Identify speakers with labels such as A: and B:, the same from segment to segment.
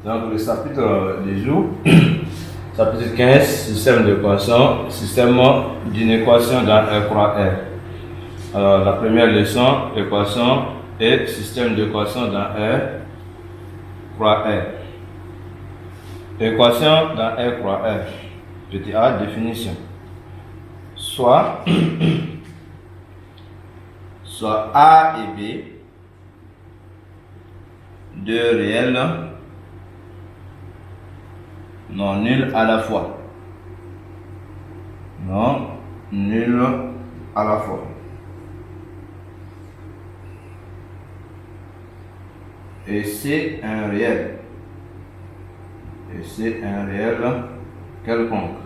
A: Donc le chapitre du jour, chapitre 15, système d'équation, système d'une équation dans R croix R. Alors la première leçon, équation et système d'équation dans R croix R. Équation dans R croix R. Petit a, définition. Soit A et B, deux réels non nuls à la fois. Non nuls à la fois. Et c'est un réel. Et c'est un réel quelconque.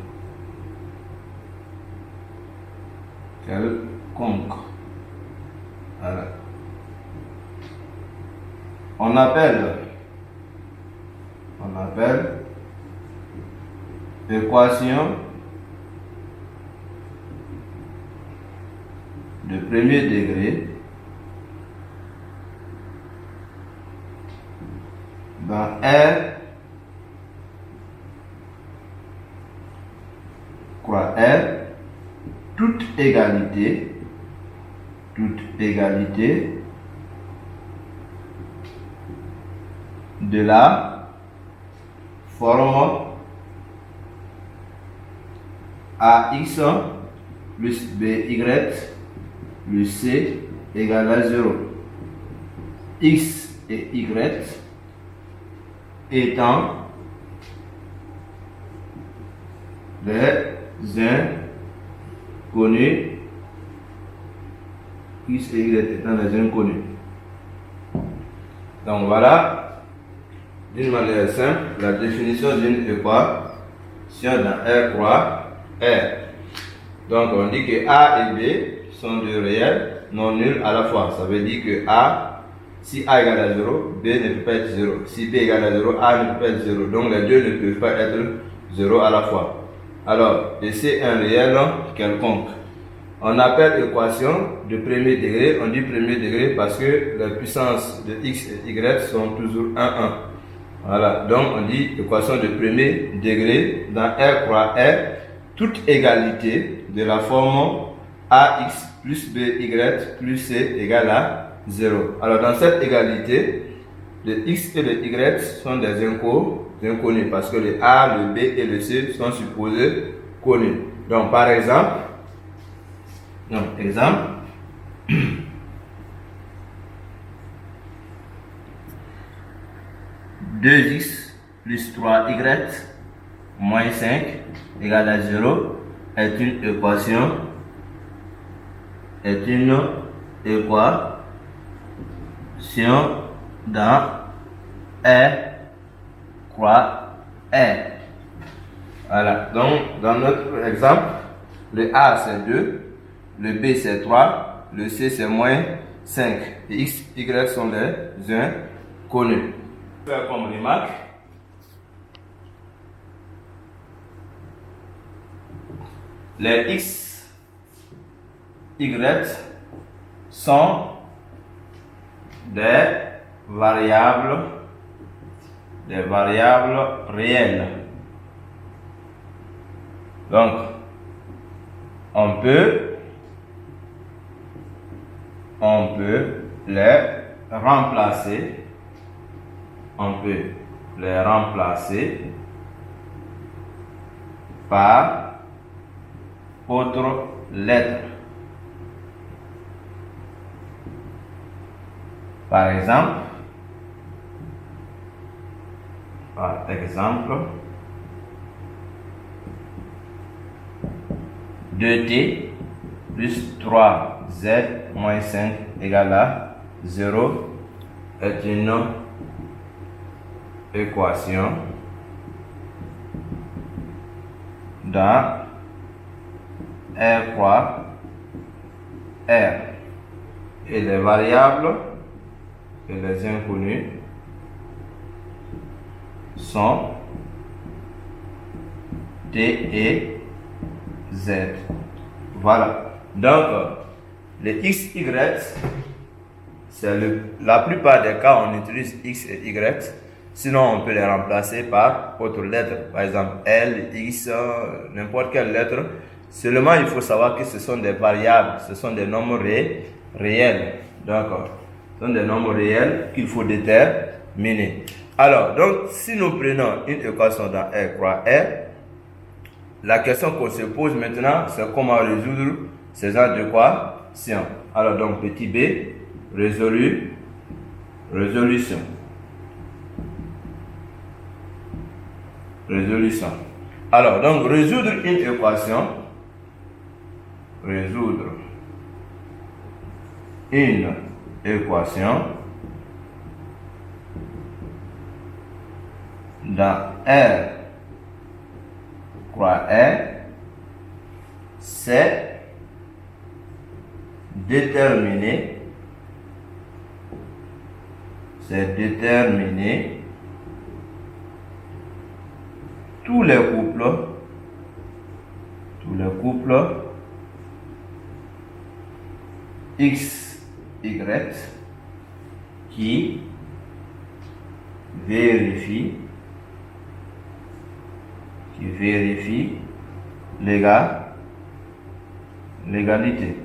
A: Quelconque. Voilà. On appelle équation de premier degré dans R croix R toute égalité de la forme AX plus BY plus C égale à 0. X et Y étant les inconnus. X et Y étant les inconnus. Donc voilà, d'une manière simple, la définition d'une équation dans R croix R. Donc on dit que A et B sont deux réels non nuls à la fois. Ça veut dire que A, si A égale à 0, B ne peut pas être 0. Si B égale à 0, A ne peut pas être 0. Donc les deux ne peuvent pas être 0 à la fois. Alors, et c'est un réel quelconque. On appelle équation de premier degré. On dit premier degré parce que les puissances de x et y sont toujours 1, 1. Voilà, donc on dit équation de premier degré dans R croix R, toute égalité de la forme AX plus BY plus C égale à 0. Alors dans cette égalité, le x et le y sont des inconnus parce que le A, le B et le C sont supposés connus. Donc par exemple, 2x plus 3y moins 5 égale à 0 est une équation dans R croix R. Voilà, donc dans notre exemple, le A c'est 2, le B c'est 3, le C c'est moins 5. Et X, Y sont les inconnus. Faire comme remarque, les X, Y sont des variables réelles. Donc, on peut les remplacer. Par autre lettre. Par exemple, 2t plus 3z moins 5 égale à 0 est une équation dans R croix R et les variables et les inconnus sont T et Z. Voilà. Donc, les X, Y, c'est la plupart des cas, on utilise X et Y. Sinon, on peut les remplacer par autre lettre. Par exemple, L, X, n'importe quelle lettre. Seulement, il faut savoir que ce sont des variables, ce sont des nombres réels. D'accord. Ce sont des nombres réels qu'il faut déterminer. Alors, donc, si nous prenons une équation dans R croix R, la question qu'on se pose maintenant, c'est comment résoudre ces genres d'équations. Alors, donc, petit b, résolution. Alors, donc, résoudre une équation. Dans R croix R, c'est déterminer tous les couples X, Y qui vérifient l'égalité.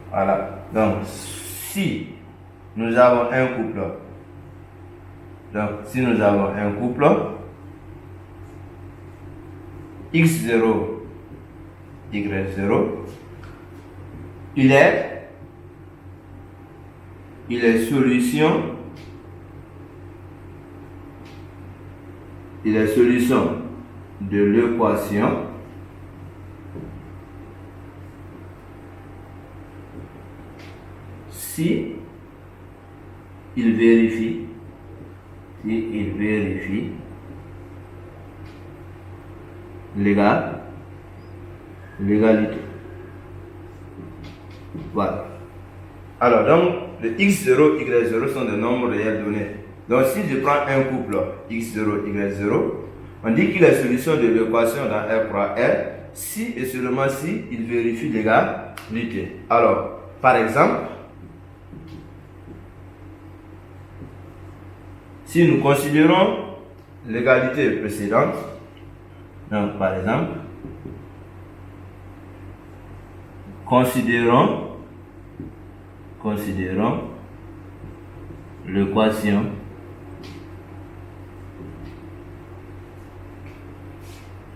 A: Voilà. Donc, si nous avons un couple, X0, Y0, il est solution de l'équation si il vérifie l'égalité. Voilà. Alors, donc, le X0, Y0 sont des nombres réels donnés. Donc, si je prends un couple X0, Y0, on dit qu'il est solution de l'équation dans R croix R si et seulement si il vérifie l'égalité. Alors, par exemple, si nous considérons l'égalité précédente, donc par exemple, considérons l'équation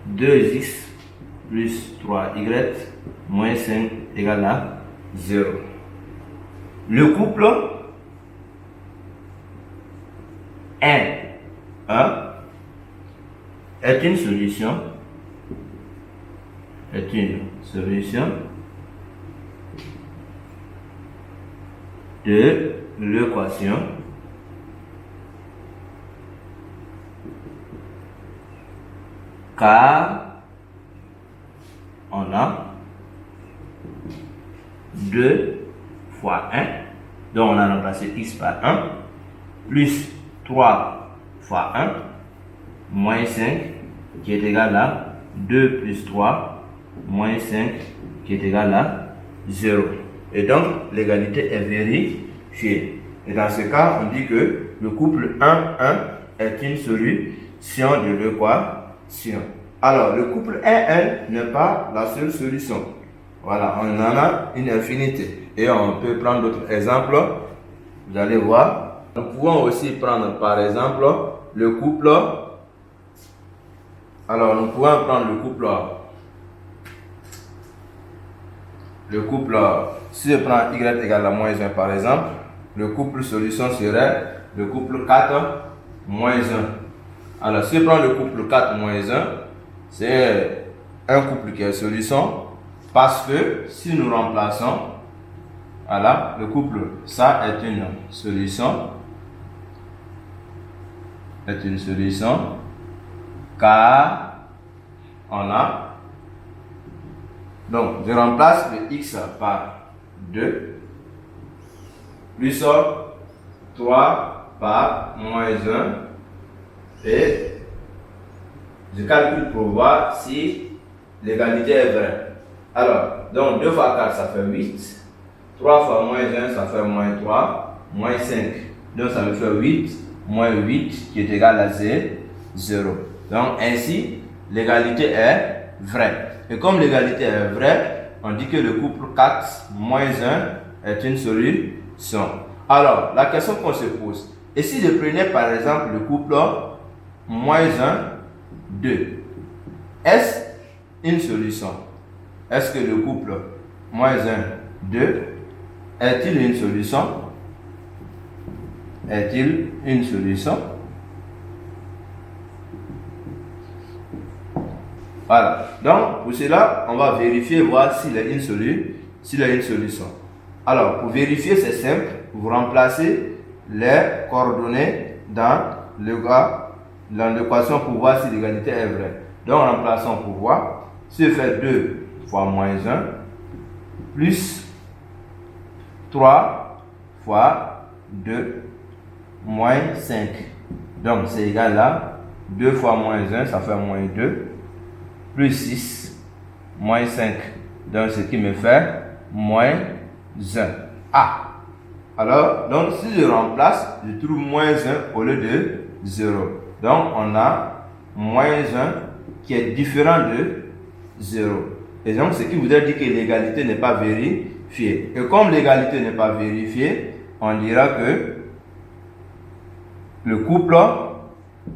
A: deux x plus 3y moins 5 égale à 0. Le couple 1 est une solution de l'équation car on a 2 fois 1, donc on a remplacé x par 1, plus 3 fois 1, moins 5, qui est égal à 2 plus 3, moins 5, qui est égal à 0. Et donc, l'égalité est vérifiée. Et dans ce cas, on dit que le couple 1, 1 est une solution de l'équation. Alors, le couple 1, 1 n'est pas la seule solution. Voilà, on en a une infinité. Et on peut prendre d'autres exemples. Vous allez voir. Nous pouvons aussi prendre, par exemple, le couple. Alors, nous pouvons prendre le couple, si je prends y égale à moins 1 par exemple, le couple solution serait le couple 4 moins 1. Alors, si je prends le couple 4 moins 1, c'est un couple qui est solution parce que si nous remplaçons, voilà, le couple, ça est une solution, car on a, donc je remplace le x par 2 plus 3 par moins 1 et je calcule pour voir si l'égalité est vraie. Alors, donc 2 fois 4 ça fait 8, 3 fois moins 1 ça fait moins 3, moins 5 Donc ça me fait 8 moins 8 qui est égal à 0. Donc ainsi, l'égalité est vraie. Et comme l'égalité est vraie, on dit que le couple 4 moins 1 est une solution. Alors, la question qu'on se pose, et si je prenais par exemple le couple moins 1, 2, est-ce une solution? Est-ce que le couple moins 1, 2 est-il une solution? Est-il une solution? Voilà. Donc, pour cela, on va vérifier, voir s'il a une solution. Alors, pour vérifier, c'est simple. Vous remplacez les coordonnées dans l'équation pour voir si l'égalité est vraie. Donc, remplaçons pour voir. Si je fais 2 fois moins 1, plus 3 fois 2, moins 5. Donc, c'est égal à 2 fois moins 1, ça fait moins 2, plus 6, moins 5. Donc, ce qui me fait moins 1. Ah! Alors, donc, si je remplace, je trouve moins 1 au lieu de 0. Donc, on a moins 1 qui est différent de 0. Et donc, ce qui voudrait dire que l'égalité n'est pas vérifiée. Et comme l'égalité n'est pas vérifiée, on dira que le couple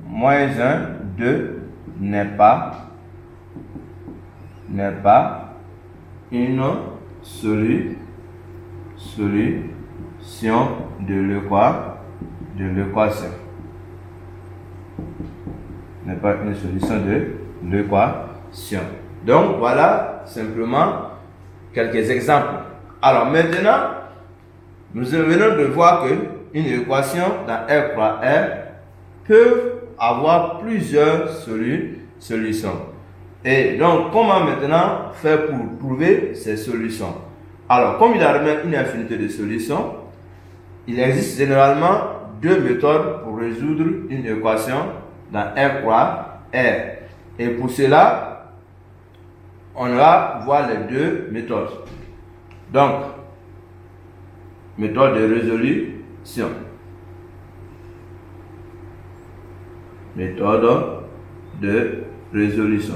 A: moins 1, 2 n'est pas une solution de l'équation. N'est pas une solution de l'équation. Donc voilà simplement quelques exemples. Alors maintenant, nous venons de voir que une équation dans R croix R peut avoir plusieurs solutions. Et donc, comment maintenant faire pour trouver ces solutions? Alors, comme il y a une infinité de solutions, il existe généralement deux méthodes pour résoudre une équation dans R croix R. Et pour cela, on va voir les deux méthodes. Donc, méthode de résolution. Méthode de résolution.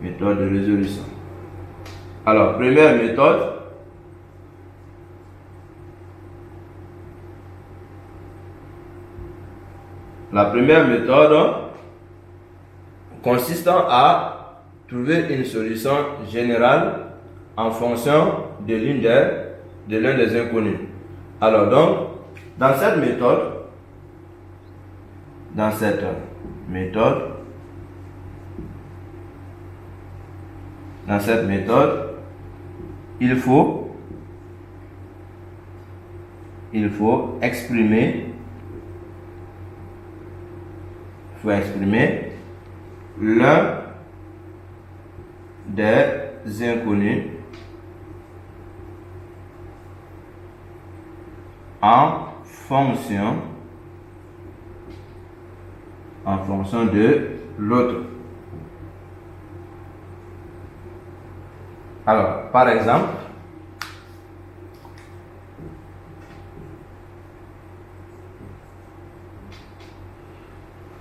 A: Méthode de résolution. Alors, première méthode. La première méthode consistant à trouver une solution générale en fonction de l'un des inconnus. Alors donc, dans cette méthode, il faut exprimer l'un des inconnus en fonction de l'autre. Alors, par exemple,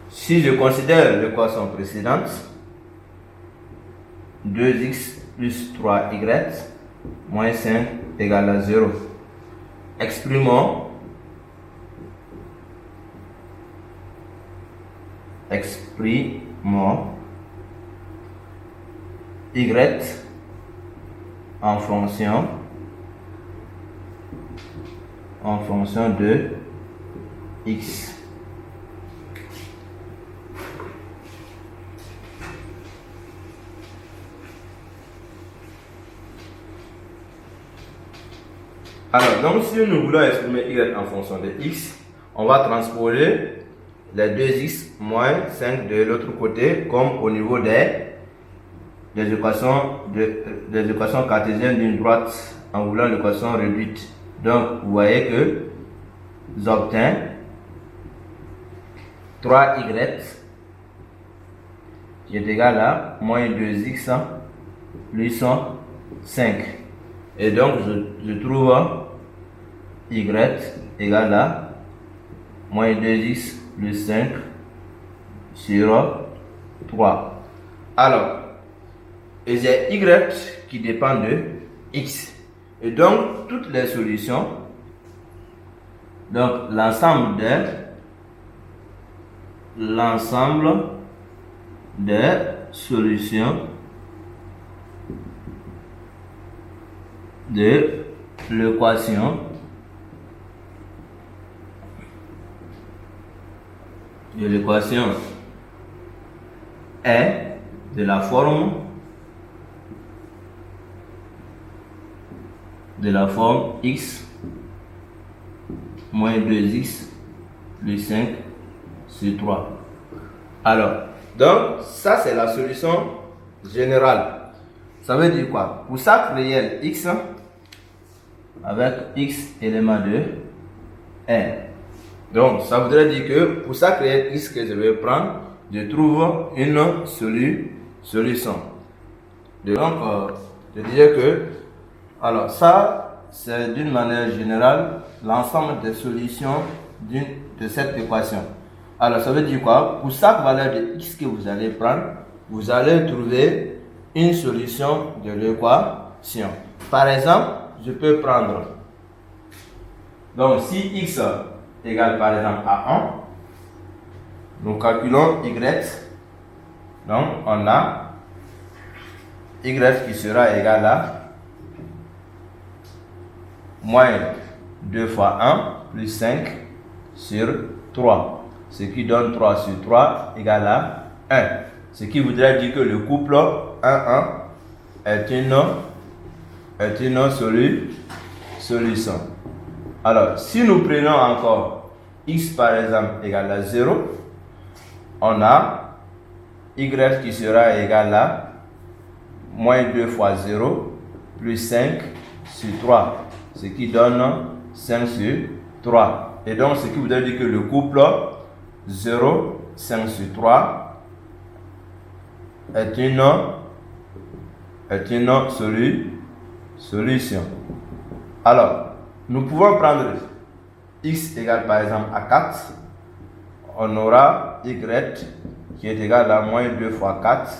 A: si je considère l'équation précédente, 2x plus 3y moins 5 égale à 0. Exprimons y en fonction de x. Alors, donc si nous voulons exprimer y en fonction de x, on va transposer les 2x moins 5 de l'autre côté comme au niveau des équations cartésiennes d'une droite en voulant l'équation réduite. Donc, vous voyez que j'obtiens 3y qui est égal à moins 2x plus 5. Et donc, je trouve y égale à moins 2x plus 5 sur 3. Alors, et j'ai y qui dépend de x. Et donc, toutes les solutions, donc l'ensemble des solutions de l'équation est de la forme x moins 2x plus 5 sur 3. Alors, donc, ça c'est la solution générale. Ça veut dire quoi? Pour chaque réel x, avec x élément de r. Donc, ça voudrait dire que pour chaque réel x que je vais prendre, je trouve une solution. Donc, je disais que, alors ça, c'est d'une manière générale l'ensemble des solutions de cette équation. Alors, ça veut dire quoi? Pour chaque valeur de x que vous allez prendre, vous allez trouver une solution de l'équation. Par exemple, je peux prendre, donc si x égale par exemple à 1, nous calculons y, donc on a y qui sera égal à moins 2 fois 1 plus 5 sur 3, ce qui donne 3 sur 3 égale à 1. Ce qui voudrait dire que le couple 1, 1 est une solution. Alors, si nous prenons encore x par exemple égale à 0, on a y qui sera égal à moins 2 fois 0 plus 5 sur 3, ce qui donne 5 sur 3. Et donc, ce qui voudrait dire que le couple 0, 5 sur 3 est une solution. Alors, nous pouvons prendre x égale par exemple à 4. On aura y qui est égal à moins 2 fois 4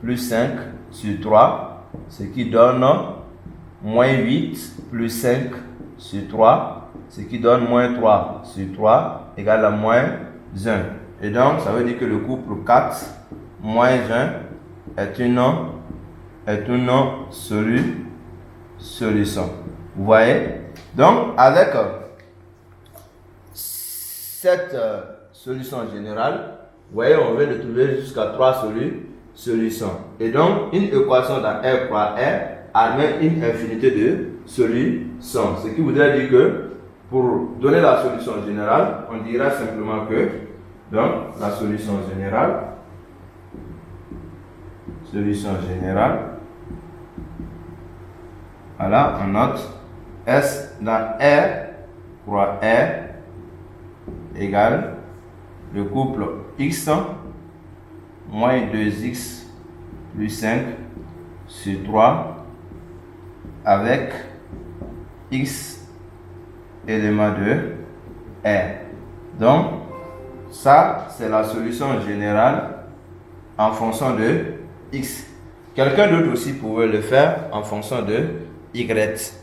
A: plus 5 sur 3, ce qui donne moins 8 plus 5 sur 3, ce qui donne moins 3 sur 3 égale à moins 1. Et donc, ça veut dire que le couple 4 moins 1 est une solution. Vous voyez? Donc, avec cette solution générale, vous voyez, on vient de trouver jusqu'à 3 solutions. Et donc, une équation dans R croix R admet une infinité de solutions. Ce qui voudrait dire que pour donner la solution générale, on dira simplement que donc la solution générale, voilà, on note S dans R croix R égale le couple x moins 2x plus 5 sur 3 avec x élément de R. Donc, ça, c'est la solution générale en fonction de x. Quelqu'un d'autre aussi pouvait le faire en fonction de y.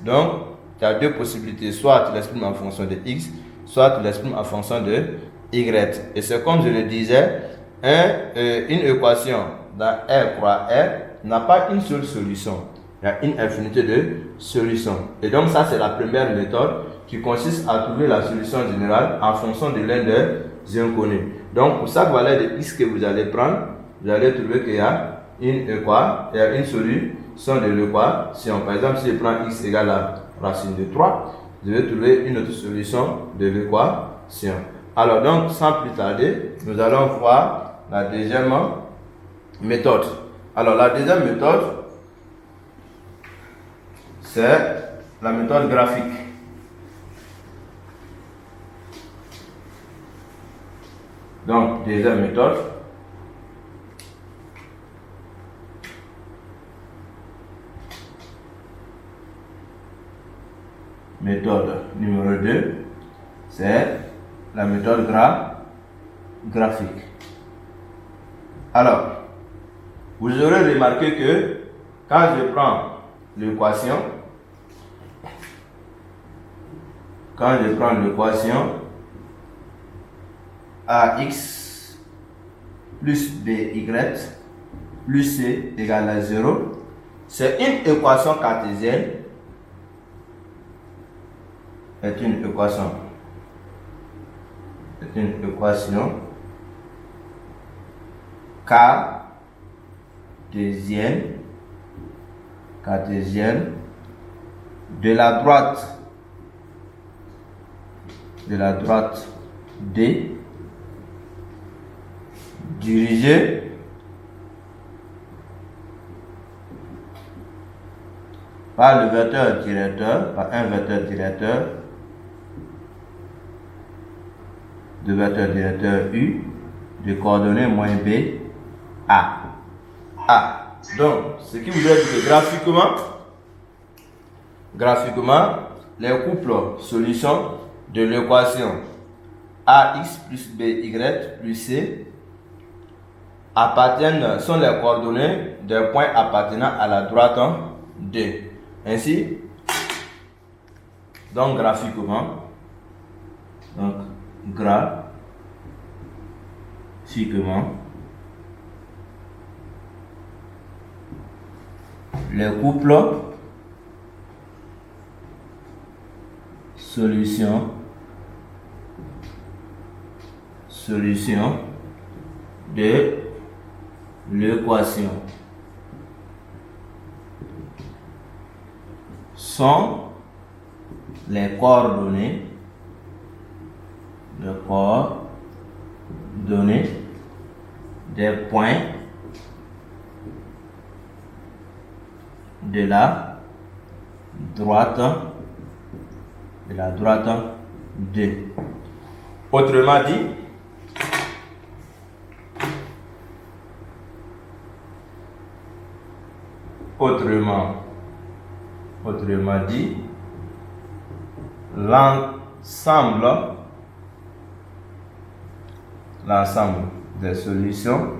A: Donc, tu as deux possibilités. Soit tu l'exprimes en fonction de x, soit tu l'exprimes en fonction de y. Et c'est comme je le disais, une équation dans R croix R n'a pas une seule solution. Il y a une infinité de solutions. Et donc ça, c'est la première méthode qui consiste à trouver la solution générale en fonction de l'un des inconnus. Donc pour chaque valeur de x que vous allez prendre, vous allez trouver qu'il y a une solution de l'équation. Par exemple, si je prends x égale à racine de 3, je vais trouver une autre solution de l'équation. Alors donc, sans plus tarder, nous allons voir la deuxième méthode. Alors la deuxième méthode, c'est la méthode graphique. Donc, deuxième méthode. Méthode numéro 2, c'est la méthode graphique. Alors, vous aurez remarqué que quand je prends l'équation, ax plus by plus c égale à 0, c'est une équation cartésienne, est une équation cartésienne de la droite D dirigée par le vecteur directeur, par un vecteur directeur, de vecteur directeur U de coordonnées moins B, A. Donc, ce qui voudrait dire que graphiquement, les couples solutions de l'équation AX plus BY plus C sont les coordonnées des points appartenant à la droite D. Ainsi, donc graphiquement, les couples solution de l'équation sont les coordonnées des points de la droite D. Autrement dit, l'ensemble des solutions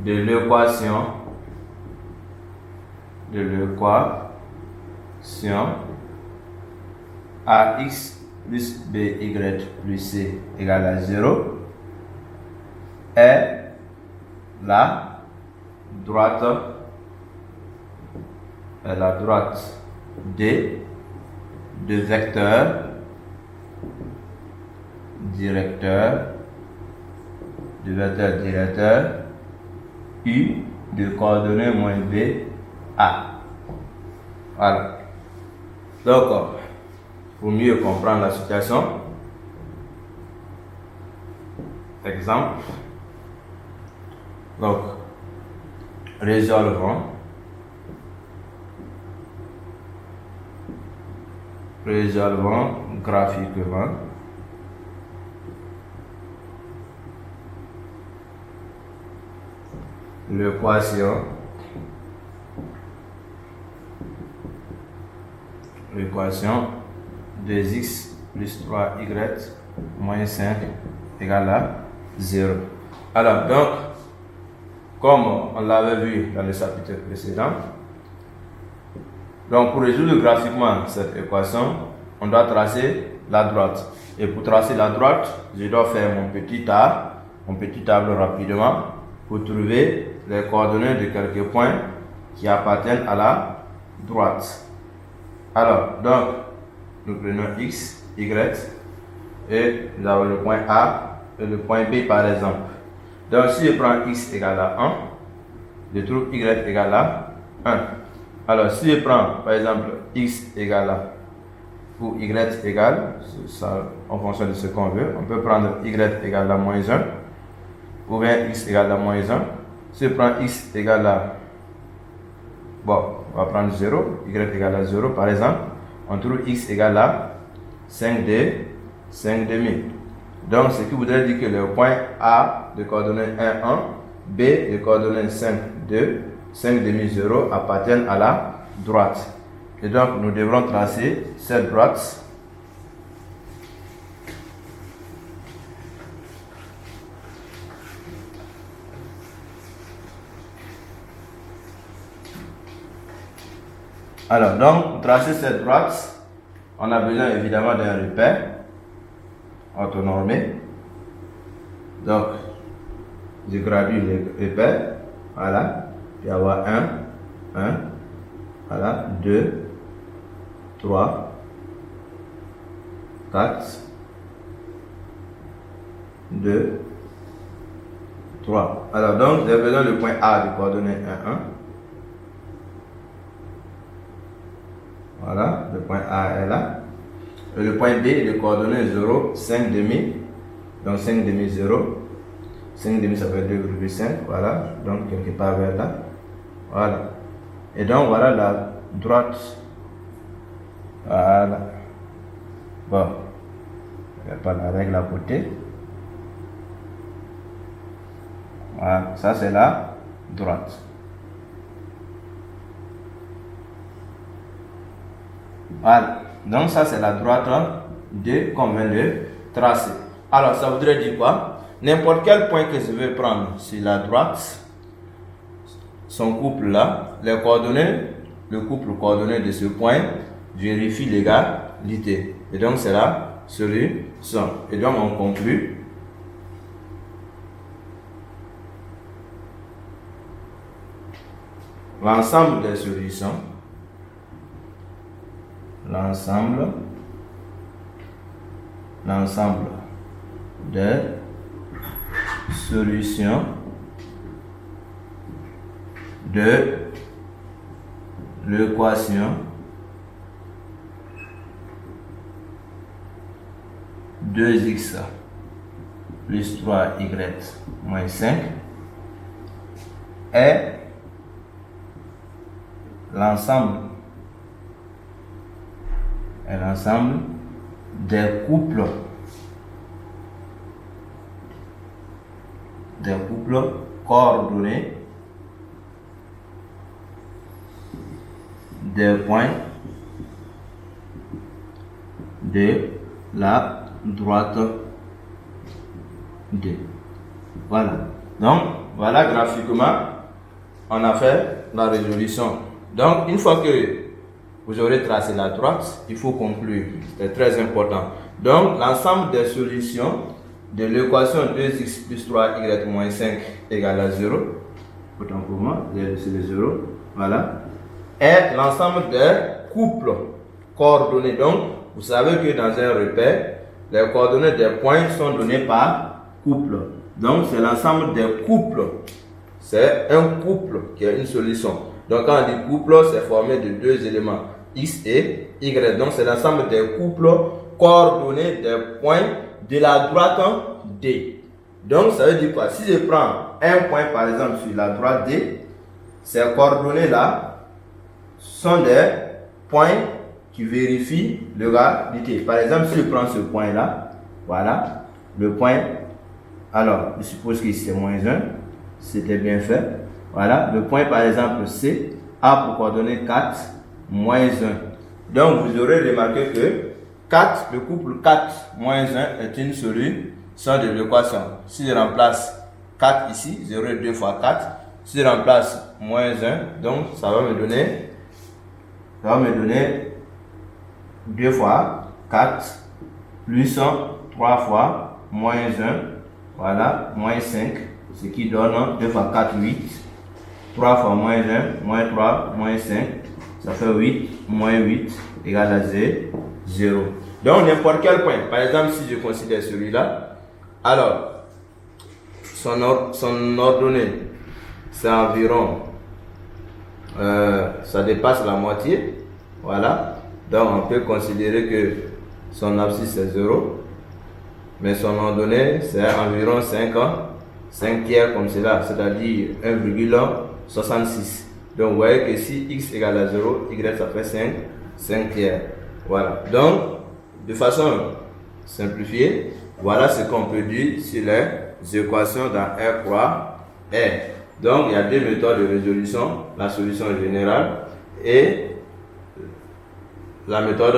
A: de l'équation AX plus BY plus C égale à 0 est la droite D de vecteur directeur U de coordonnées moins B, A. Voilà. Donc, pour mieux comprendre la situation, exemple, donc, résolvons graphiquement l'équation 2x plus 3y moins 5 égale à 0. Alors, donc, comme on l'avait vu dans le chapitre précédent, donc pour résoudre graphiquement cette équation, on doit tracer la droite. Et pour tracer la droite, je dois faire mon petit tableau rapidement pour trouver les coordonnées de quelques points qui appartiennent à la droite. Alors, donc, nous prenons X, Y, et nous avons le point A et le point B par exemple. Donc, si je prends X égale à 1, je trouve Y égale à 1. Alors, si je prends par exemple X égale à ou Y égale, ça, en fonction de ce qu'on veut, on peut prendre Y égale à moins 1 ou bien X égale à moins 1. Si je prends X égale à, bon, on va prendre 0, Y égale à 0 par exemple, on trouve X égale à 5 demi. Donc, ce qui voudrait dire que le point A de coordonnées 1, 1, B de coordonnées 5, 2, 5 demi 0 appartiennent à la droite. Et donc, nous devrons tracer cette droite. Alors, donc, pour tracer cette droite, on a besoin évidemment d'un repère orthonormé. Donc, je gradue les repères. Voilà. Il va y avoir 1, voilà, 2, 3, 4, 2, 3. Alors, donc, j'ai besoin du point A de coordonnées 1, 1. Voilà, le point A est là. Et le point B, de coordonnées 0, 5 demi. Donc 5 demi 0. 5 demi ça fait 2,5. Voilà, donc quelque part vers là. Voilà. Et donc voilà la droite. Voilà. Bon. Il n'y a pas la règle à côté. Voilà, ça c'est la droite. Voilà, donc ça c'est la droite qu'on vient de tracer. Alors ça voudrait dire quoi? N'importe quel point que je vais prendre sur la droite, son couple là, les coordonnées, le couple coordonné de ce point vérifie l'égalité. Et donc c'est la solution. Et donc on conclut. L'ensemble des solutions. L'ensemble des solutions de l'équation de 2x plus 3y moins 5 est l'ensemble des couples coordonnés des points de la droite D. Voilà. Donc, voilà graphiquement, on a fait la résolution. Donc, une fois que vous aurez tracé la droite, il faut conclure. C'est très important. Donc, l'ensemble des solutions de l'équation 2x plus 3y moins 5 égale à 0, autant pour moi, c'est le 0, voilà, est l'ensemble des couples coordonnés. Donc, vous savez que dans un repère, les coordonnées des points sont données par couple. Donc, c'est l'ensemble des couples. C'est un couple qui est une solution. Donc, quand on dit couple, c'est formé de deux éléments, x et y. Donc, c'est l'ensemble des couples coordonnés des points de la droite D. Donc, ça veut dire quoi? Si je prends un point, par exemple, sur la droite D, ces coordonnées-là sont des points qui vérifient l'égalité. Par exemple, si je prends ce point-là, voilà, le point, alors, je suppose que c'est moins 1, c'était bien fait. Voilà, le point, par exemple, C, a pour coordonnée 4, moins 1. Donc, vous aurez remarqué que 4, le couple 4 moins 1 est une solution de l'équation. Si je remplace 4 ici, j'aurai 2 fois 4. Si je remplace moins 1, donc ça va me donner 2 fois 4 plus 3 fois moins 1, voilà, moins 5, ce qui donne 2 fois 4, 8. 3 fois moins 1, moins 3, moins 5, ça fait 8, moins 8, égale à 0. Donc, n'importe quel point, par exemple, si je considère celui-là, alors, son ordonnée, c'est environ, ça dépasse la moitié, voilà. Donc, on peut considérer que son abscisse c'est 0, mais son ordonnée, c'est environ 5 tiers comme cela, c'est-à-dire 1,66. Donc, vous voyez que si x égale à 0, y ça fait 5 tiers. Voilà. Donc, de façon simplifiée, voilà ce qu'on peut dire sur les équations dans R croix R. Donc, il y a deux méthodes de résolution, la solution générale et la méthode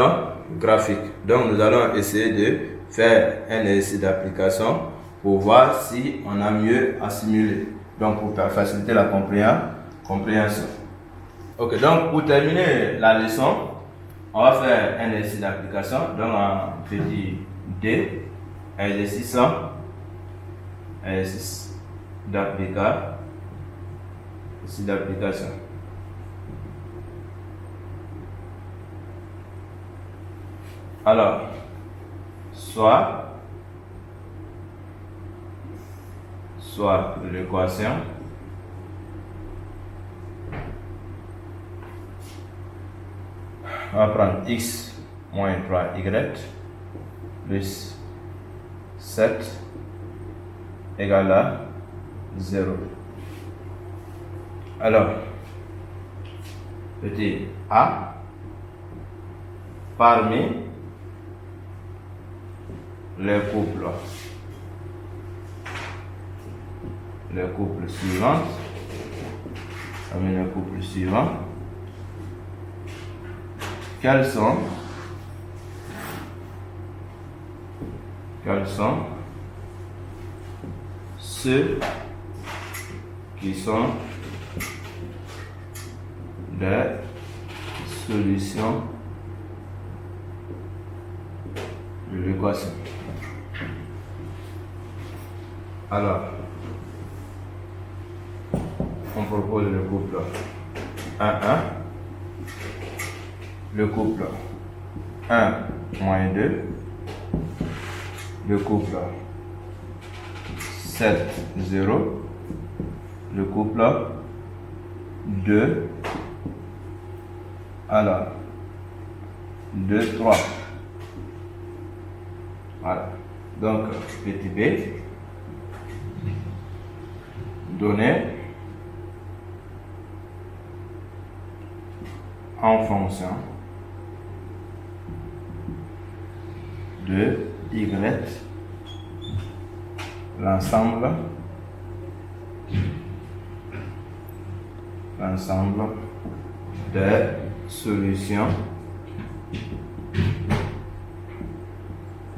A: graphique. Donc, nous allons essayer de faire un exercice d'application pour voir si on a mieux assimilé. Donc, pour faciliter la compréhension. Ok, donc pour terminer la leçon, on va faire un exercice d'application. Donc, un petit D, exercice d'application. Alors, soit l'équation on va prendre x moins 3y plus 7 égale à 0. Alors, petit a, parmi les couples suivants, quels sont ceux qui sont des solutions de l'équation. Alors, on propose le couple 1, 1, le couple 1 moins 2, le couple 7, 0, le couple 2, alors 2, 3. Voilà. Donc, petit b, donné en fonction de y, l'ensemble des solutions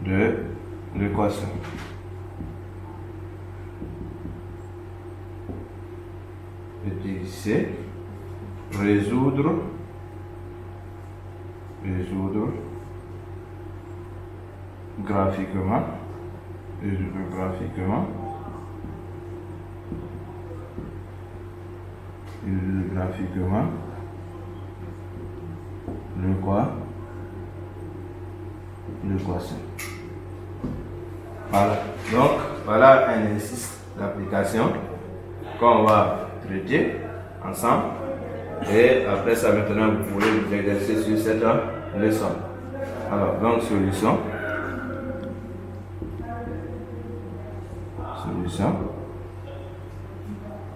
A: de l'équation. Petit c, résoudre graphiquement l'équation. Voilà. Donc, voilà un exercice d'application qu'on va traiter ensemble. Et après ça, maintenant, vous pourrez vous exercer sur cette leçon. Alors, donc, solution.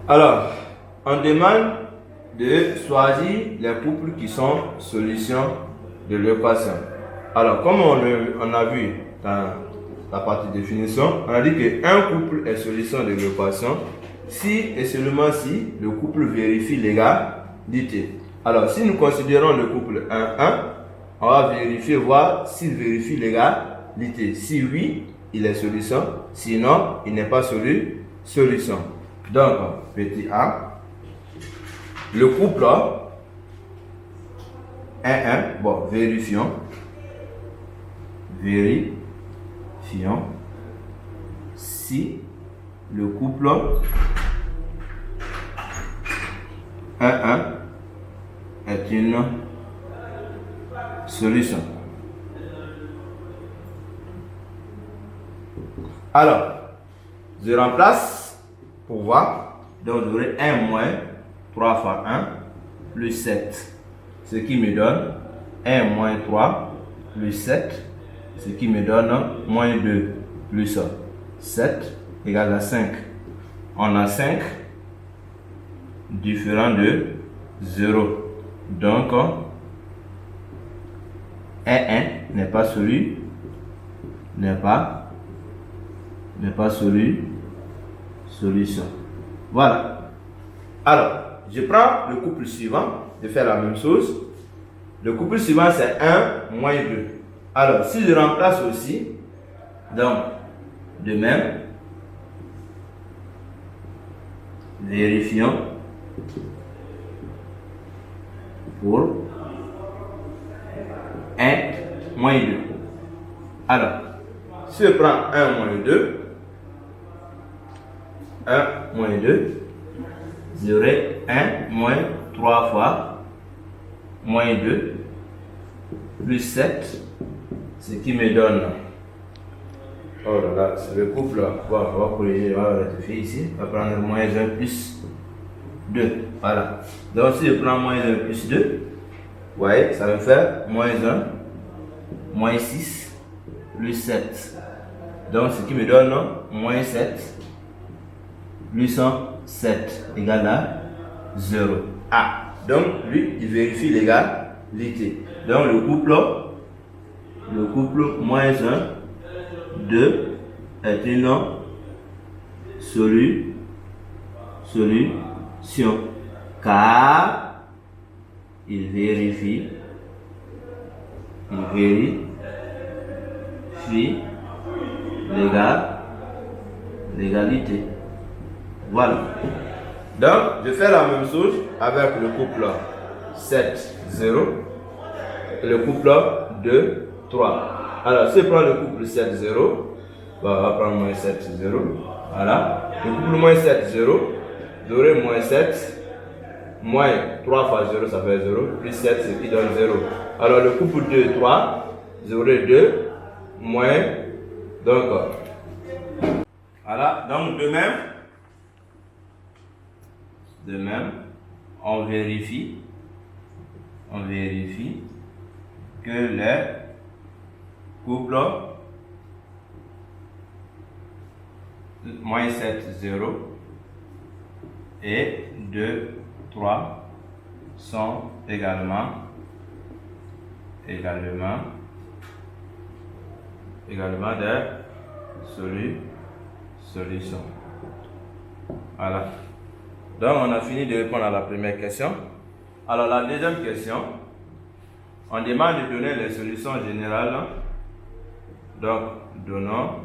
A: Alors, on demande de choisir les couples qui sont solutions de l'équation. Alors, comme on a vu dans la partie définition, on a dit qu'un couple est solution de l'équation si et seulement si le couple vérifie l'égalité. Alors, si nous considérons le couple 1, 1, on va vérifier, voir s'il vérifie l'égalité. Si oui, il est solution, sinon, il n'est pas solution. Donc, petit a, le couple 1, 1, bon, vérifions si le couple 1, 1 est une solution. Alors, je remplace pour voir. Donc, j'aurai 1 moins 3 fois 1 plus 7. Ce qui me donne 1 moins 3 plus 7. Ce qui me donne moins 2 plus 7 égale à 5. On a 5 différent de 0. Donc, 1 n'est pas celui, solution. Voilà. Alors, je prends le couple suivant, je fais la même chose. Le couple suivant, c'est 1 moins 2. Alors, si je remplace aussi, donc, de même, vérifions pour 1 moins 2. Alors, si je prends 1 moins 2, 1 moins 2, j'aurai 1 moins 3 fois moins 2 plus 7, ce qui me donne, oh là là, c'est le couple là. Bon, on va corriger, on va rectifier ici, on va prendre moins 1 plus 2, voilà. Donc si je prends moins 1 plus 2, vous voyez, ça va faire moins 1, moins 6, plus 7. Donc ce qui me donne moins 7, plus 7 égale à 0. Ah, donc lui, il vérifie l'égalité. Donc le couple moins 1, 2 est une solution, car il vérifie l'égalité. Voilà. Donc, je fais la même chose avec le couple 7, 0 et le couple 2, 3. Alors, si je prends le couple 7, 0, on va prendre moins 7, 0. Voilà. Le couple moins 7, 0, j'aurai moins 7, moins 3 fois 0, ça fait 0, plus 7, ce qui donne 0. Alors, le couple 2, 3, j'aurai 2, moins, donc, voilà. Donc, de même, on vérifie que les couples moins 7, 0 et 2, 3 sont également des solutions. Voilà. Donc, on a fini de répondre à la première question. Alors, la deuxième question, on demande de donner les solutions générales. Donc, donnons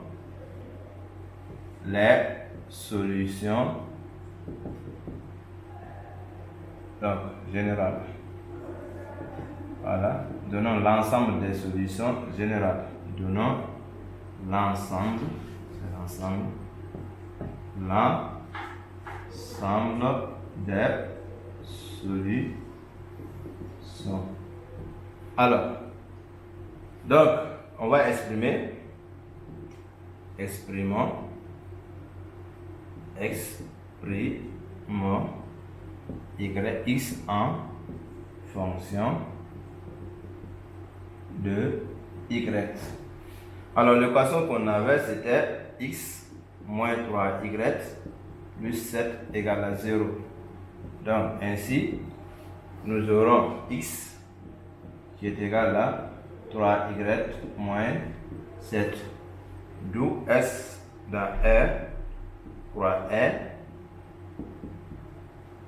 A: les solutions générales. Voilà. Donnons l'ensemble des solutions générales. Donnons l'ensemble des solutions. Alors, donc, on va exprimons x en fonction de y. Alors, l'équation qu'on avait, c'était x moins 3y plus 7 égale à 0. Donc, ainsi, nous aurons x qui est égal à 3y moins 7. D'où S dans R, croix R,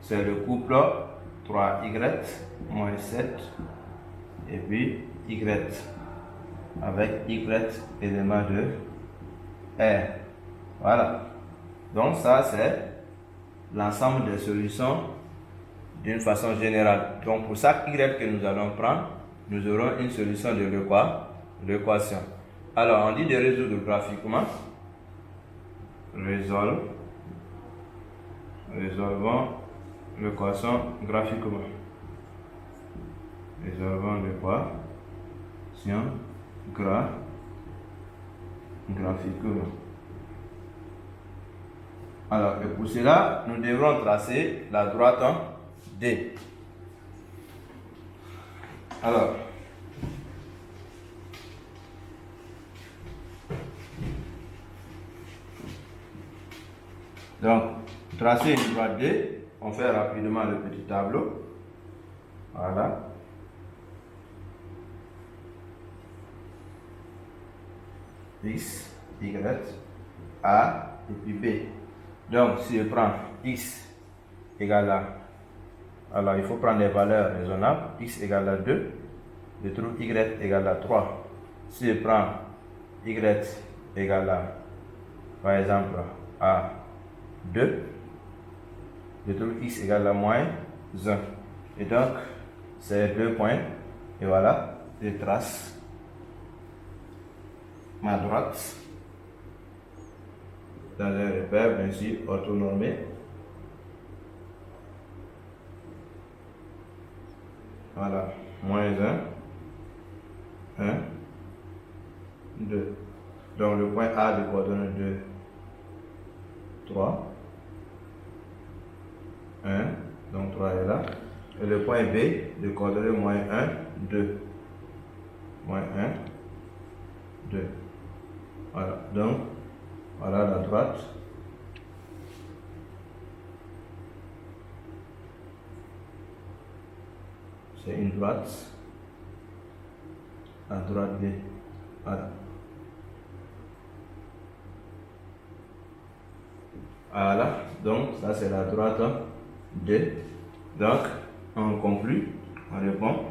A: c'est le couple 3y moins 7 et puis y avec y élément de R. Voilà. Donc ça c'est l'ensemble des solutions d'une façon générale. Donc pour chaque y que nous allons prendre, nous aurons une solution de l'équation. Alors on dit de résoudre graphiquement. Résolvons l'équation graphiquement. Résolvons l'équation graphiquement. Alors, et pour cela, nous devrons tracer la droite D. Alors, donc, tracer une droite D, on fait rapidement le petit tableau. Voilà. X, Y, A et puis B. Donc, si je prends X égale à... Alors, il faut prendre des valeurs raisonnables. X égale à 2, je trouve y égale à 3. Si je prends y égale à, par exemple, à 2, je trouve x égale à moins 1. Et donc, c'est 2 points. Et voilà, je trace ma droite dans un repère, bien sûr, orthonormé. Voilà, moins 1, 1, 2. Donc le point A de coordonnées 2, 3, 1, donc 3 est là. Et le point B de coordonnées moins 1, 2. Moins 1, 2. Voilà, donc voilà la droite. C'est une droite. La droite B. Voilà. Voilà, donc ça c'est la droite D. Donc, on conclut, on répond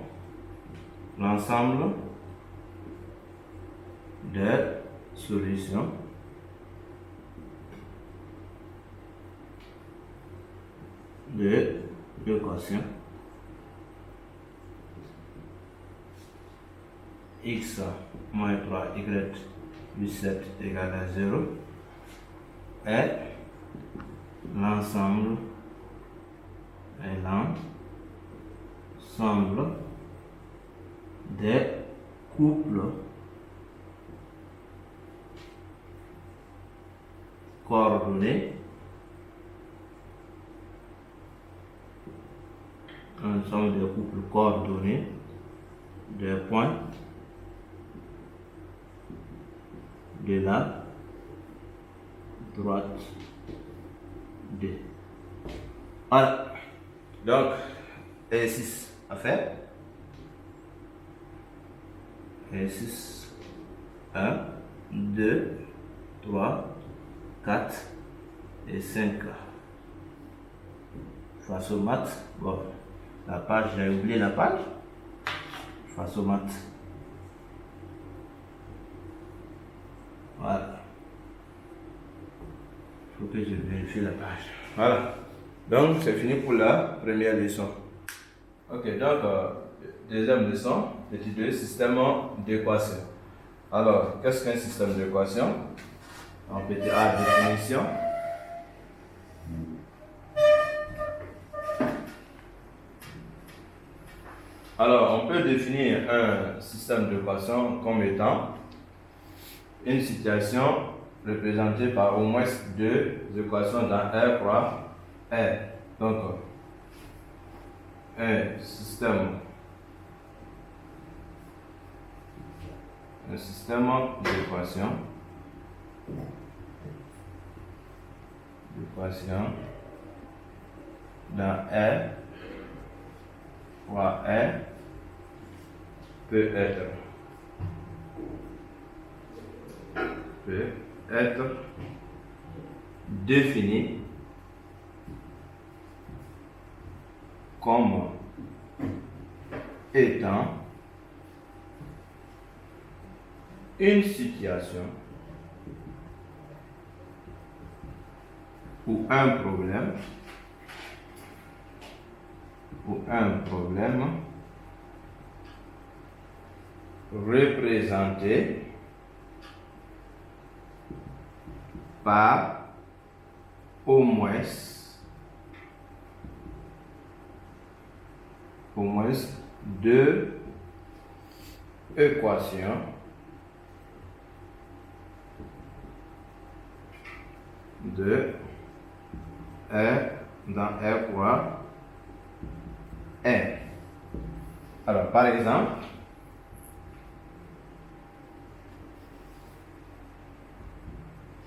A: l'ensemble des solutions de l'équation x moins 3y plus 7 égale à 0 est l'ensemble des couples coordonnés des points de la droite D. Voilà. Donc, exercice à faire. Exercice 1, 2, 3, 4 et 5. Face aux maths. Bon, la page, j'ai oublié la page. Face aux maths. Voilà. Il faut que je vérifie la page. Voilà. Donc, c'est fini pour la première leçon. Ok, donc, deuxième leçon, petit 2, système d'équation. Alors, qu'est-ce qu'un système d'équation? En petit A, définition. Alors, on peut définir un système d'équation comme étant une situation représentée par au moins deux équations dans R croix R. Donc, un système d'équation dans R croix R peut être défini comme étant une situation ou un problème représenté par au moins deux équations de R dans R croix R. Alors, par exemple,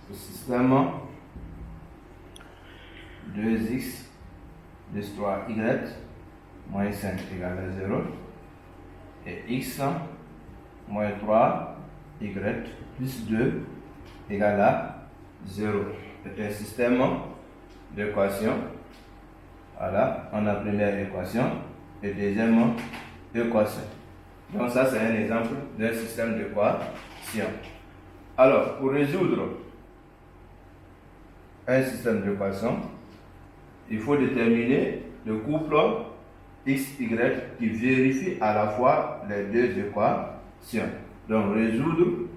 A: le système 2x plus 3y moins 5 égale à 0 et x moins 3y plus 2 égale à 0. C'est un système d'équation. Voilà, on a première équation et deuxième équation. Donc ça, c'est un exemple d'un système d'équation. Alors, pour résoudre un système d'équation, il faut déterminer le couple x, y qui vérifie à la fois les deux équations. Donc, résoudre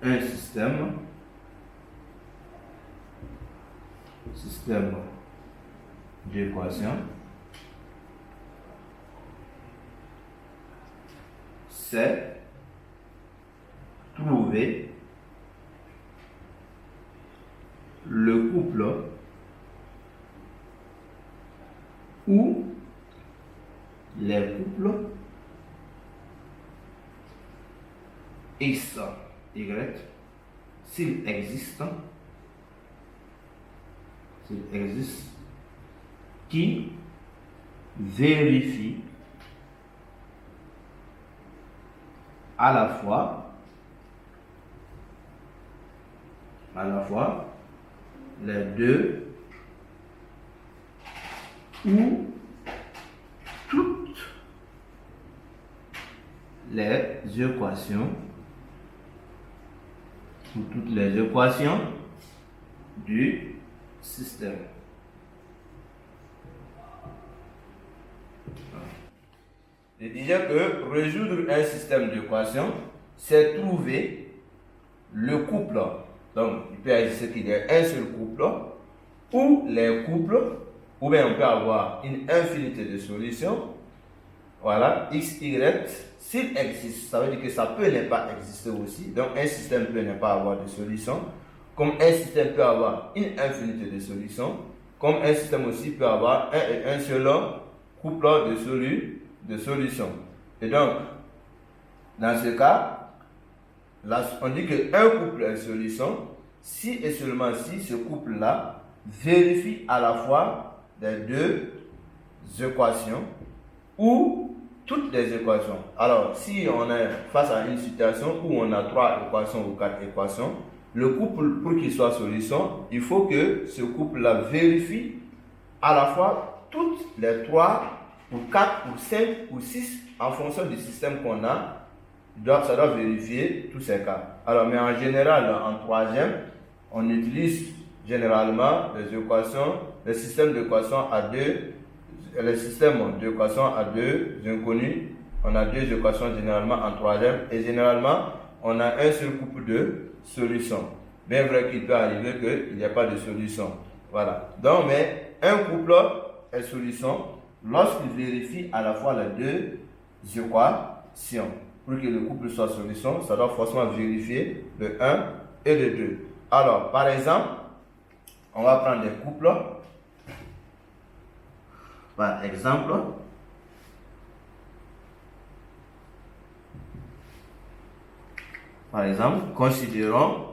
A: un système d'équation, c'est trouver le couple ou les couples x, y, s'il existe, qui vérifie à la fois les deux ou toutes les équations du système. Je disais que résoudre un système d'équations, c'est trouver le couple. Donc, il peut exister qu'il y ait un seul couple, ou les couples, ou bien on peut avoir une infinité de solutions. Voilà, x, y, s'il existe, ça veut dire que ça peut ne pas exister aussi. Donc, un système peut ne pas avoir de solution, comme un système peut avoir une infinité de solutions, comme un système aussi peut avoir un seul couple de solutions. Et donc, dans ce cas, là, on dit qu'un couple est solution si et seulement si ce couple-là vérifie à la fois les deux équations ou toutes les équations. Alors, si on est face à une situation où on a 3 équations ou 4 équations, le couple, pour qu'il soit solution, il faut que ce couple-là vérifie à la fois toutes les 3 ou 4 ou 5 ou 6 en fonction du système qu'on a. Ça doit vérifier tous ces cas. Alors, mais en général, en troisième, on utilise généralement les systèmes d'équations à deux. Le système d'équations à deux inconnus, on a deux équations généralement en troisième et généralement on a un seul couple de solutions. Bien vrai qu'il peut arriver qu'il n'y a pas de solution. Voilà. Donc, mais un couple est solution lorsqu'il vérifie à la fois les deux équations. Pour que le couple soit solution, ça doit forcément vérifier le 1 et le 2. Alors, par exemple, on va prendre des couples. Par exemple, considérons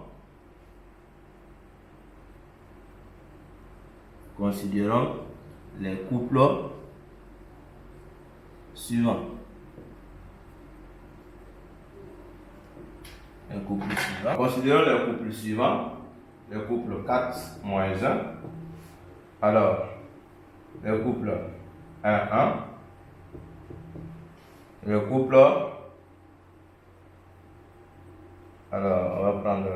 A: les couples suivants. Considérons les couples suivants. Le couple 4 moins 1. Alors, le couple 1, 1. Le couple, alors on va prendre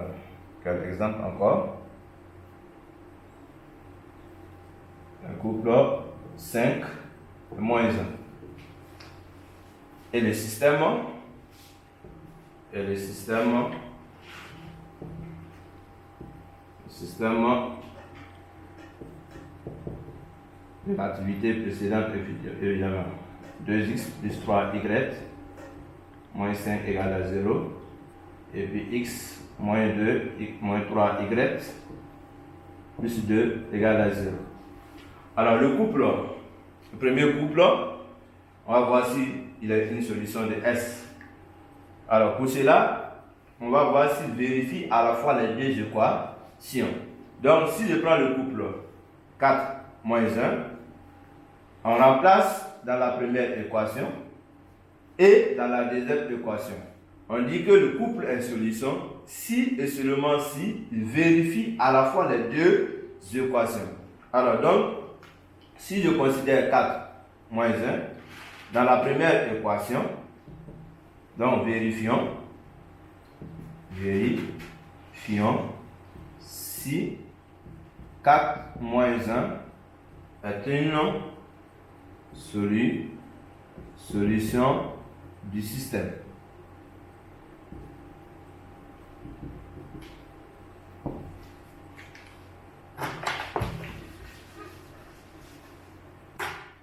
A: quel exemple encore? Le couple 5 moins 1. Et le système de l'activité précédente évidemment. 2x plus 3y moins 5 égale à 0. Et puis x moins 2 moins 3y plus 2 égale à 0. Alors le premier couple, on va voir s'il a une solution de S. Alors pour cela, on va voir s'il vérifie à la fois les deux équations. Donc si je prends le couple 4 moins 1, on remplace dans la première équation et dans la deuxième équation. On dit que le couple est solution si et seulement si il vérifie à la fois les deux équations. Alors donc, si je considère 4 moins 1. Dans la première équation, donc vérifions si 4 moins 1 est une solution du système.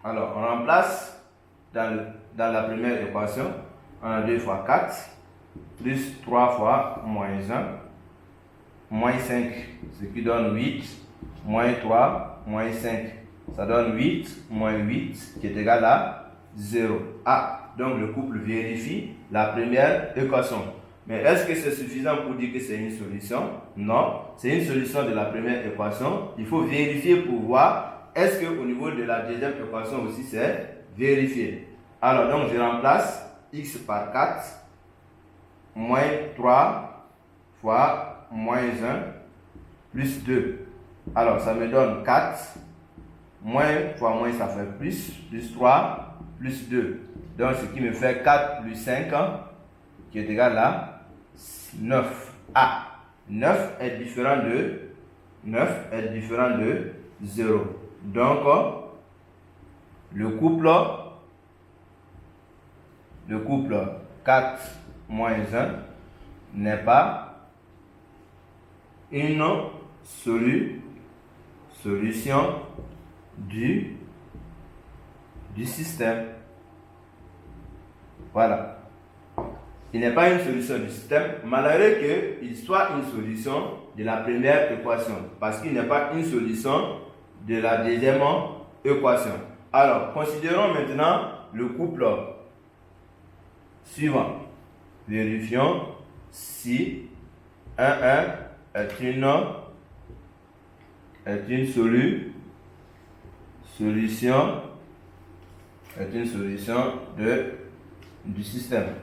A: Alors, on remplace dans la première équation, on a 2 fois 4, plus 3 fois moins 1, moins 5, ce qui donne 8, moins 3, moins 5. Ça donne 8, moins 8, qui est égal à 0. Ah, donc le couple vérifie la première équation. Mais est-ce que c'est suffisant pour dire que c'est une solution? Non, c'est une solution de la première équation. Il faut vérifier pour voir est-ce qu'au niveau de la deuxième équation aussi c'est vérifié. Alors donc je remplace x par 4 moins 3 fois moins 1 plus 2. Alors ça me donne 4 moins fois moins ça fait plus 3 plus 2. Donc ce qui me fait 4 plus 5 qui est égal à 9. Ah, 9 est différent de 0. Donc, le couple 4 moins 1 n'est pas une solution du système. Voilà. Il n'est pas une solution du système, malgré qu'il soit une solution de la première équation, parce qu'il n'est pas une solution de la deuxième équation. Alors, considérons maintenant le couple suivant. Vérifions si 1 est une solution du système.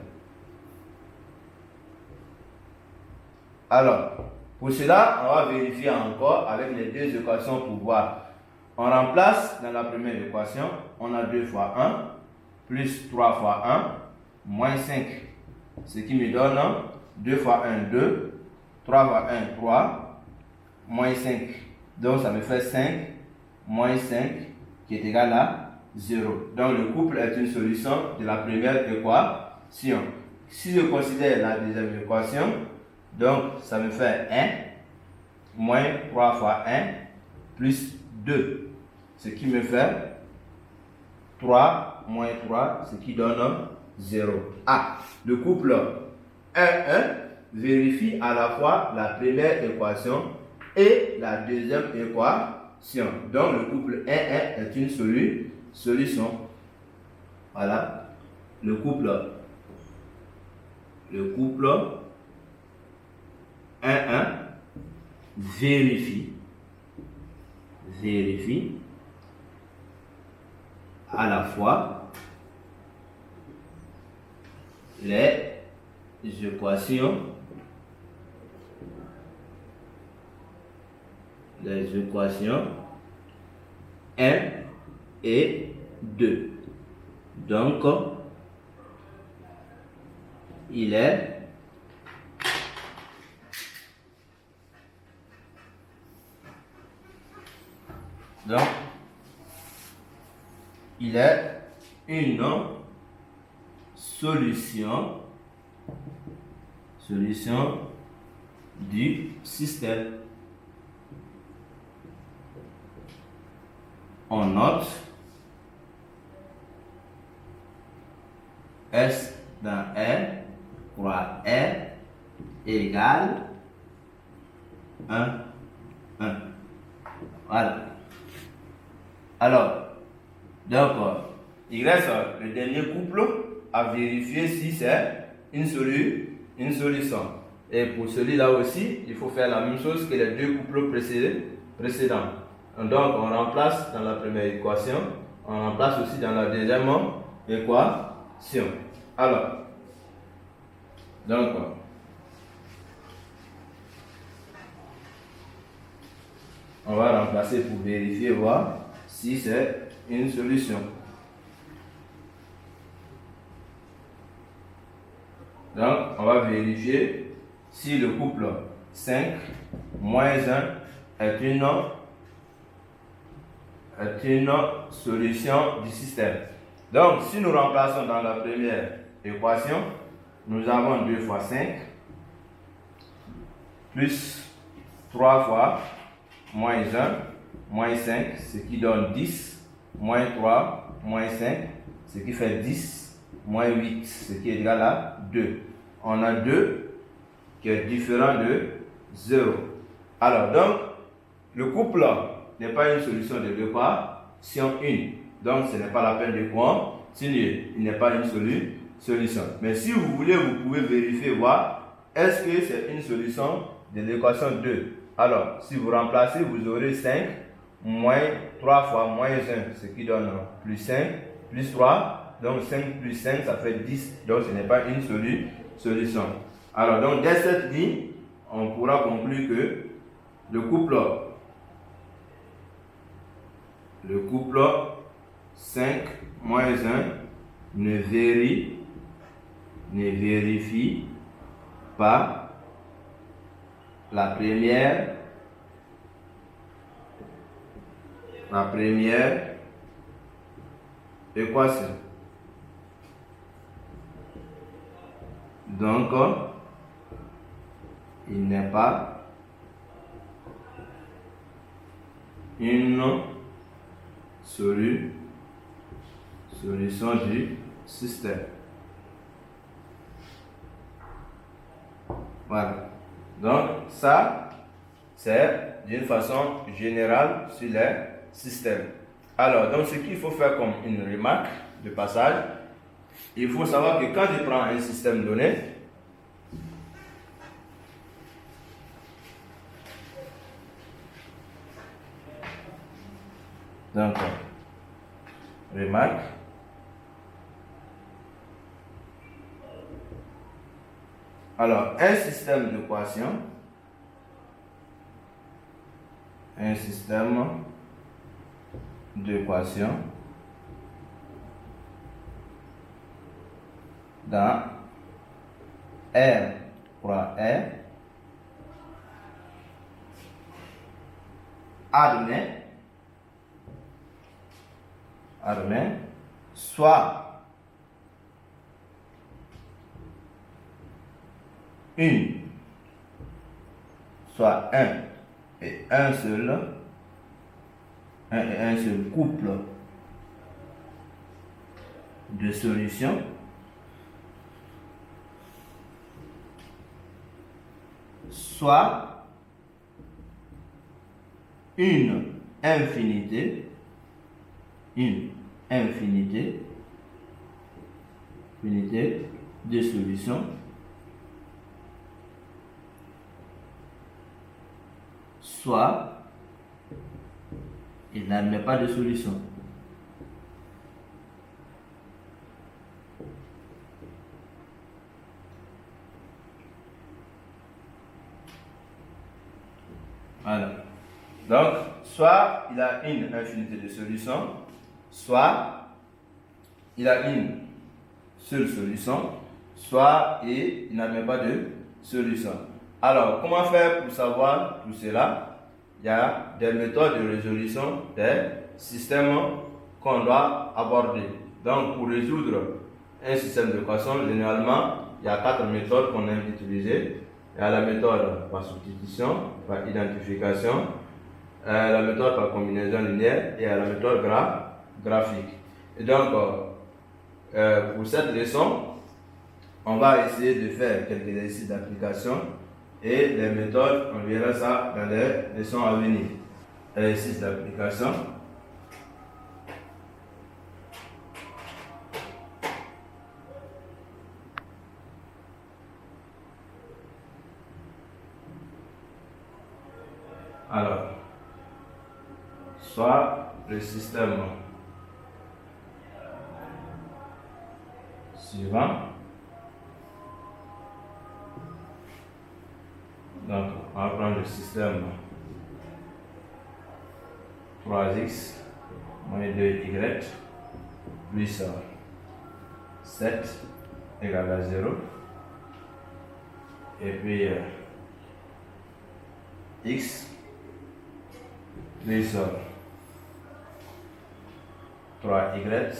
A: Alors, pour cela, on va vérifier encore avec les deux équations pour voir. On remplace dans la première équation, on a 2 fois 1, plus 3 fois 1, moins 5. Ce qui me donne 2 fois 1, 2, 3 fois 1, 3, moins 5. Donc ça me fait 5, moins 5, qui est égal à 0. Donc le couple est une solution de la première équation. Si je considère la deuxième équation, donc ça me fait 1, moins 3 fois 1, plus 2. Ce qui me fait 3 moins 3, ce qui donne 0. Ah, le couple 1, 1 vérifie à la fois la première équation et la deuxième équation. Donc le couple 1, 1 est une solution. Voilà. Le couple 1, 1 vérifie à la fois les équations 1 et 2. Donc, il est une solution du système. On note S dans R croix R égale 1, 1. Voilà. Alors, donc, il reste le dernier couple à vérifier si c'est une solution. Et pour celui-là aussi, il faut faire la même chose que les deux couples précédents. Donc, on remplace dans la première équation, on remplace aussi dans la deuxième équation. Alors, donc, on va remplacer pour vérifier, voir si c'est une solution. Donc, on va vérifier si le couple 5 moins 1 est une solution du système. Donc, si nous remplaçons dans la première équation, nous avons 2 fois 5 plus 3 fois moins 1 moins 5, ce qui donne 10, moins 3 moins 5, ce qui fait 10, moins 8, ce qui est égal à 2. On a 2 qui est différent de 0. Alors, donc, le couple n'est pas une solution de deux équations une. Donc, ce n'est pas la peine de continuer. Il n'est pas une solution. Mais si vous voulez, vous pouvez vérifier, voir, est-ce que c'est une solution de l'équation 2. Alors, si vous remplacez, vous aurez 5 moins 3 fois moins 1, ce qui donne plus 5, plus 3. Donc, 5 plus 5, ça fait 10. Donc, ce n'est pas une solution. Alors, donc, dès cette ligne, on pourra conclure que le couple 5 moins 1 ne vérifie pas la première équation. Donc, il n'est pas une solution du système. Voilà. Donc, ça, c'est d'une façon générale sur les systèmes. Alors, donc, ce qu'il faut faire comme une remarque de passage, il faut savoir que quand je prends un système donné, donc, remarque, alors, un système d'équation dans R croix R admet soit soit un et un seul couple de solutions soit une infinité de solutions soit il n'admet pas de solution. Voilà. Donc, soit il a une infinité de solutions, soit il a une seule solution, soit il n'admet pas de solution. Alors, comment faire pour savoir tout cela? Il y a des méthodes de résolution des systèmes qu'on doit aborder. Donc, pour résoudre un système d'équation, généralement, il y a 4 méthodes qu'on aime utiliser. Il y a la méthode par substitution, par identification, la méthode par combinaison linéaire et la méthode graphique. Et donc, pour cette leçon, on va essayer de faire quelques exercices d'application et les méthodes, on verra ça dans les leçons à venir. Exercices d'application. Alors, soit le système suivant. Donc, on va prendre le système 3x moins 2y plus 7 égale à 0. et puis x plus 3y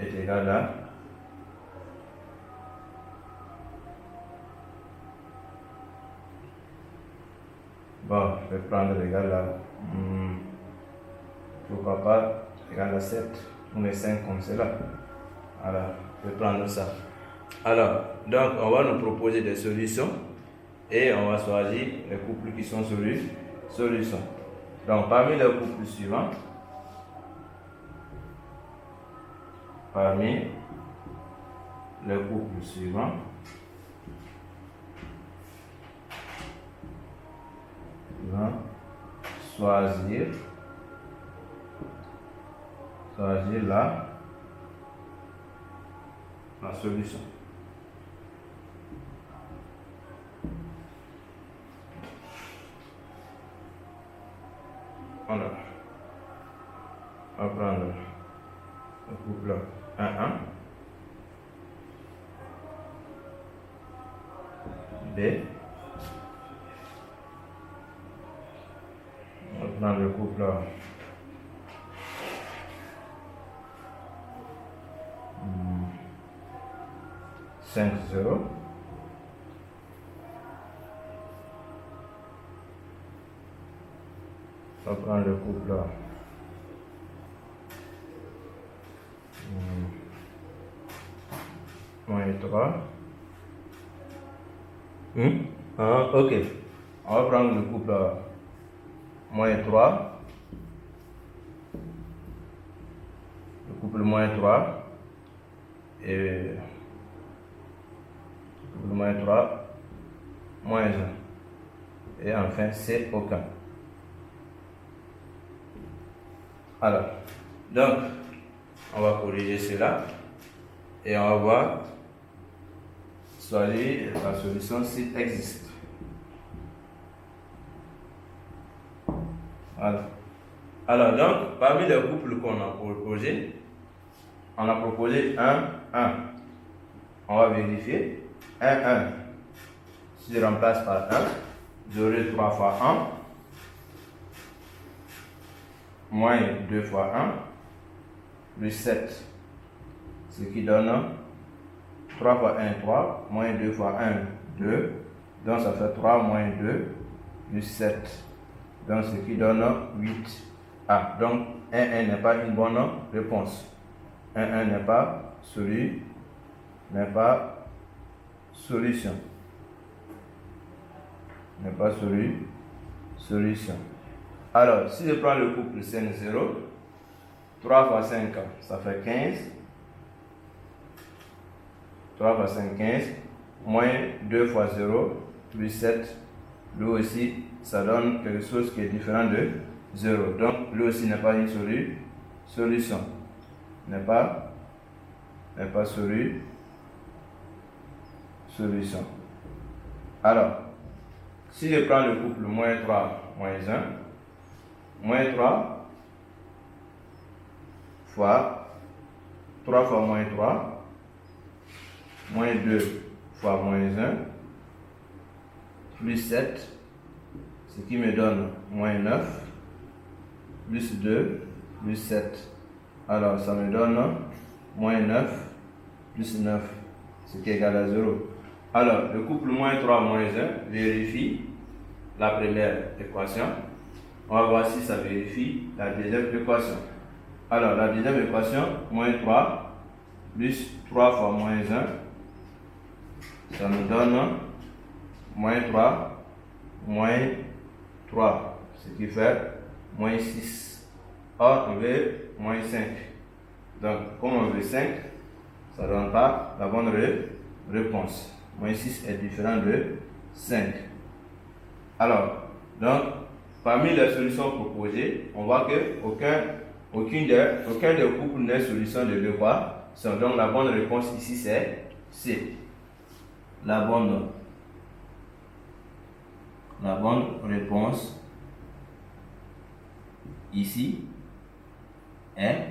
A: est égal à bon, je vais prendre égal à pourquoi pas égal à 7 ou les 5 comme cela. Alors, je vais prendre ça. Alors, donc on va nous proposer des solutions et on va choisir les couples qui sont solutions. Donc parmi les couples suivants, choisir la solution. Alors, on va prendre le couple 1, 1, B, on va prendre le couple 5, 0, on va prendre le couple moins 3. Ok. On va prendre le couple moins 3. Le couple moins 3. Et le couple moins 3, moins 1. Et enfin, c'est aucun. Alors, donc, on va corriger cela. Et on va voir choisir la solution s'il existe. Voilà. Alors donc, parmi les couples qu'on a proposé, on a proposé 1, 1. On va vérifier. 1, 1. Si je remplace par 1, j'aurai 3 fois 1, moins 2 fois 1, plus 7. Ce qui donne 3 fois 1, 3, moins 2 fois 1, 2. Donc ça fait 3 moins 2, plus 7. Donc ce qui donne 8. Ah, donc 1, 1 n'est pas une bonne réponse. 1, 1 n'est pas solution. N'est pas solution. Alors, si je prends le couple 5, 0, 3 fois 5, ça fait 15. 3 fois 5, 15. Moins 2 fois 0, plus 7. Lui aussi, ça donne quelque chose qui est différent de 0. Donc, lui aussi n'est pas une solution. N'est pas solution. Alors, si je prends le couple moins 3, moins 1, moins 3 fois 3 fois moins 3, moins 2 fois moins 1, plus 7, ce qui me donne moins 9, plus 2, plus 7. Alors, ça me donne moins 9, plus 9, ce qui est égal à 0. Alors, le couple moins 3, moins 1 vérifie la première équation. On va voir si ça vérifie la deuxième équation. Alors, la deuxième équation, moins 3, plus 3 fois moins 1, ça nous donne moins 3, moins 3, ce qui fait moins 6. Or, on veut moins 5. Donc, comme on veut 5, ça ne donne pas la bonne réponse. Moins 6 est différent de 5. Alors, donc, parmi les solutions proposées, on voit que aucun des couples n'est solution de l'équation. Donc, la bonne réponse ici, c'est C. La bonne réponse ici est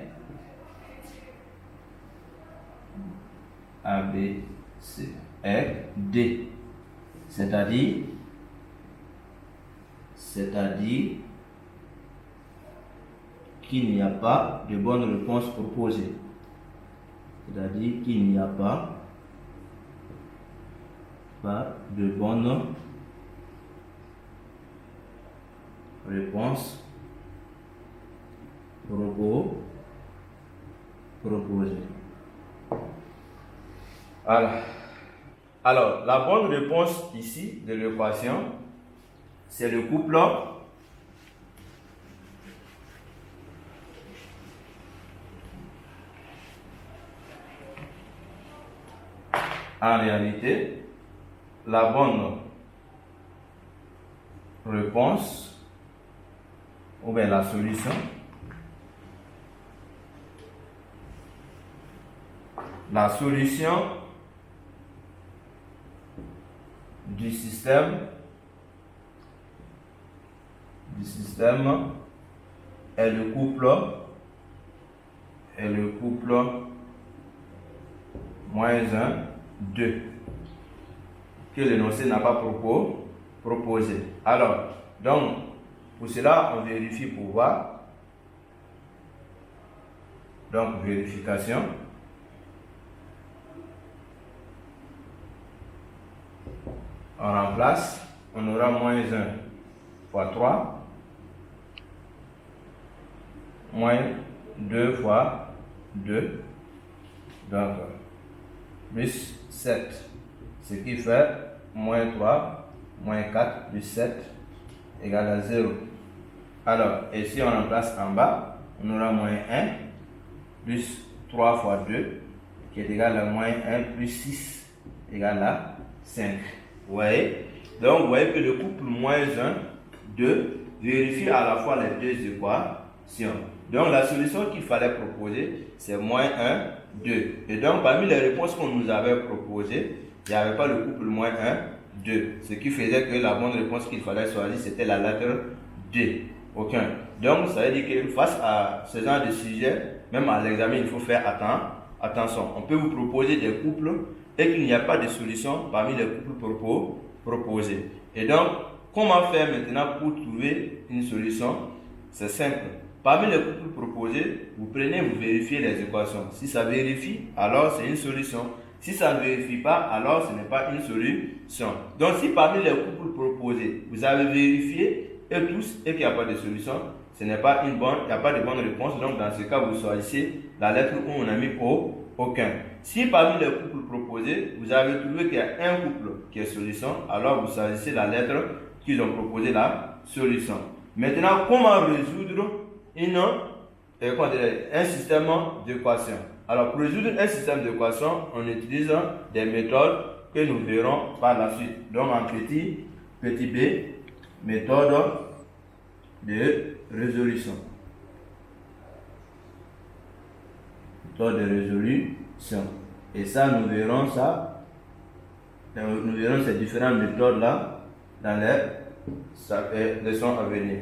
A: A, B, C. Est D. c'est-à-dire qu'il n'y a pas de bonne réponse proposée. C'est-à-dire qu'il n'y a pas de bonne réponse proposée. Alors, la bonne réponse ici de l'équation, c'est le couple en réalité, la bonne réponse ou bien la solution du système est le couple -1, 2 que l'énoncé n'a pas proposé. Alors, donc, pour cela, on vérifie pour voir. Donc, vérification. On remplace, on aura -1 fois 3, -2 fois 2, donc plus 7, ce qui fait -3, -4, plus 7 égale à 0. Alors, et si on remplace en bas, on aura -1 plus 3 fois 2, qui est égal à -1 plus 6 égale à 5. Vous voyez? Donc, vous voyez que le couple -1, 2 vérifie à la fois les deux équations. Donc, la solution qu'il fallait proposer, c'est -1, 2. Et donc, parmi les réponses qu'on nous avait proposées, il n'y avait pas le couple -1, 2. Ce qui faisait que la bonne réponse qu'il fallait choisir, c'était la lettre D. Aucun. Donc, ça veut dire que face à ce genre de sujet, même à l'examen, il faut faire attention. On peut vous proposer des couples et qu'il n'y a pas de solution parmi les couples proposés. Et donc, comment faire maintenant pour trouver une solution? C'est simple. Parmi les couples proposés, vous prenez, vous vérifiez les équations. Si ça vérifie, alors c'est une solution. Si ça ne vérifie pas, alors ce n'est pas une solution. Donc, si parmi les couples proposés, vous avez vérifié et qu'il n'y a pas de solution, ce n'est pas il n'y a pas de bonne réponse. Donc, dans ce cas, vous choisissez la lettre où on a mis aucun. Si parmi les couples proposés, vous avez trouvé qu'il y a un couple qui est solution, alors vous choisissez la lettre qu'ils ont proposé la solution. Maintenant, comment résoudre un système d'équations? Alors, pour résoudre un système d'équations, on utilise des méthodes que nous verrons par la suite. Donc, en petit b, méthode de résolution. Méthode de résolution. Et ça, nous verrons ces différentes méthodes-là dans les leçons à venir.